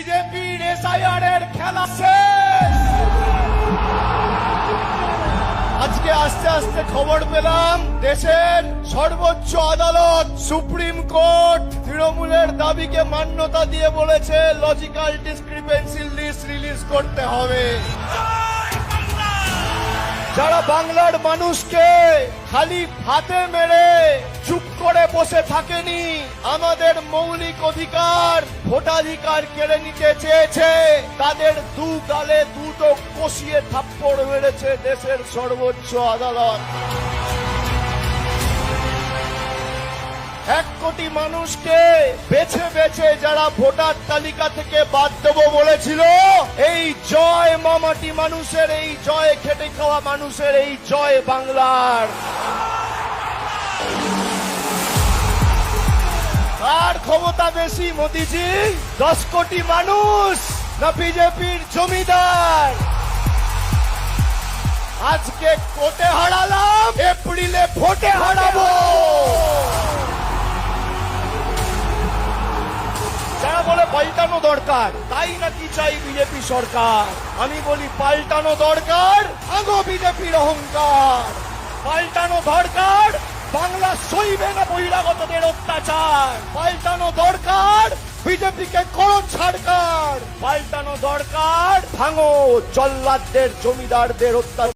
বিজেপির এসআইআর এর খেলা শেষ। আজকে আস্তে আস্তে খবর পেলাম দেশের সর্বোচ্চ আদালত সুপ্রিম কোর্ট তৃণমূলের দাবিকে মান্যতা দিয়ে বলেছে লজিক্যাল ডিসক্রিপেন্সি লিস্ট রিলিজ করতে হবে। যারা বাংলার মানুষকে খালি হাতে মেরে চুপ করে বসে থাকেনি, আমাদের মৌলিক অধিকার ভোটাধিকার কেড়ে নিতে চেয়েছে, তাদের দু গালে দুটো কষিয়ে থাপ্পড় মেরেছে দেশের সর্বোচ্চ আদালত। 1 কোটি মানুষকে বেছে বেছে যারা ভোটার তালিকা থেকে বাদ দেব বলেছিল, এই জয় মামাটি মানুষের, এই জয় খেটে খাওয়া মানুষের, এই জয় বাংলার। কার ক্ষমতা বেশি মোদিজি? 10 কোটি মানুষ না বিজেপির জমিদার? আজকে কোর্টে হারালাম, এপ্রিলে ভোটে হারাবো। যারা বলে পাল্টানো দরকার, তাই নাকি চাই বিজেপি সরকার। আমি বলি পাল্টানো দরকার, আগো বিজেপির অহংকার। পাল্টানো দরকার, বাংলা সইবে না বহিরাগতদের অত্যাচার। পাল্টানো দরকার, বিজেপিকে করো ছাড়কার। পাল্টানো দরকার, ভাঙো জল্লাদদের জমিদারদের অত্যাচার।